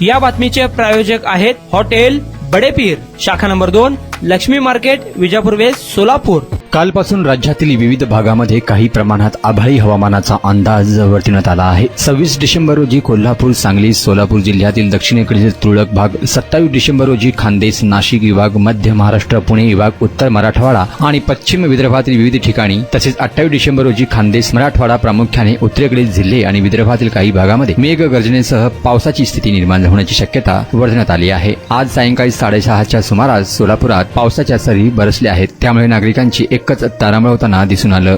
या बातमीचे प्रायोजक आहेत हॉटेल बडेपीर, शाखा number 2, Lakshmi market, Vijapur west, Solapur. कालपासून राज्यातील विविध भागामध्ये काही प्रमाणात आभाळी हवामानाचा अंदाज वर्तवण्यात आला आहे। 26 डिसेंबर रोजी कोल्हापूर, सांगली, सोलापूर जिल्ह्यातील दक्षिणेकडील तुरळक भाग, 27 डिसेंबर रोजी खान्देश, नाशिक विभाग, मध्य महाराष्ट्र, पुणे विभाग, उत्तर मराठवाडा आणि पश्चिम विदर्भातील विविध ठिकाणी, तसेच 28 डिसेंबर रोजी खान्देश, मराठवाडा, प्रामुख्याने उत्तरेकडील जिल्हे आणि विदर्भातील काही भागामध्ये मेघगर्जनेसह पावसाची स्थिती निर्माण होण्याची शक्यता वर्तवण्यात आली आहे। आज सायंकाळी 6:30च्या सुमारास सोलापुरात पावसाच्या सरी बरसल्या आहेत, त्यामुळे नागरिकांची एकच तारांबळ होताना दिसून आलं।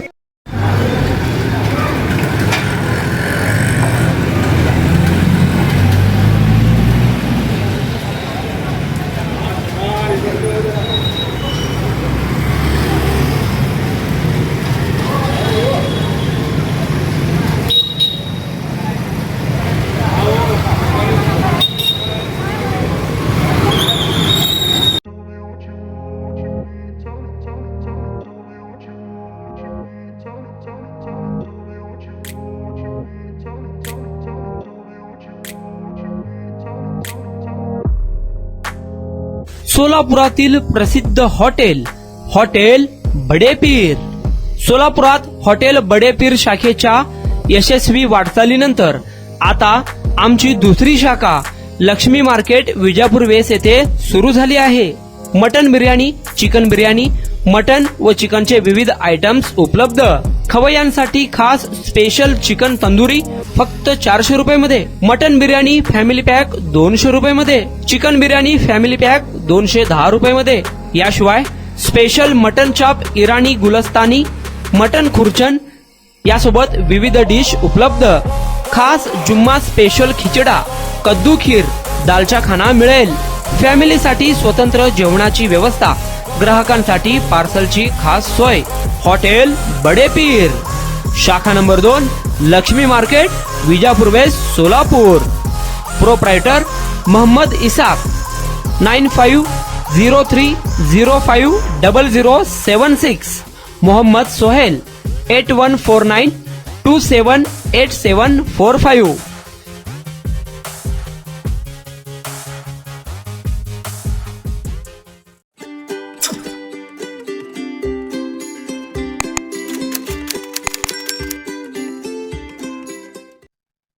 सोलापुरातील प्रसिद्ध हॉटेल बडेपीर। सोलापुरात हॉटेल बडेपीर शाखेच्या यशस्वी वाटचालीनंतर आता आमची दुसरी शाखा लक्ष्मी मार्केट, विजापूर वेस्ट येथे सुरू झाली आहे। Mutton biryani, chicken biryani, mutton व चिकनचे विविध आयटम्स उपलब्ध। खवय्यांसाठी खास स्पेशल चिकन तंदुरी फक्त 400 रुपये मध्ये, मटन बिर्याणी फॅमिली पॅक 200 रुपये मध्ये, चिकन बिर्याणी फॅमिली पॅक 210 रुपये मध्ये। याशिवाय स्पेशल मटन चाप, इराणी गुलस्तानी, मटन खुर्चन यासोबत विविध डिश उपलब्ध। खास जुम्मा स्पेशल खिचडा, कद्दू खीर, दालचा खाना मिळेल। फॅमिलीसाठी स्वतंत्र जेवणाची व्यवस्था, ग्राहकांसाठी पार्सलची खास सोय। हॉटेल बडेपीर, शाखा number 2, Lakshmi market, Vijapur west, Solapur. Proprietor Mohammad Isaq, 9503050076। Mohammad Sohail, 8149278745।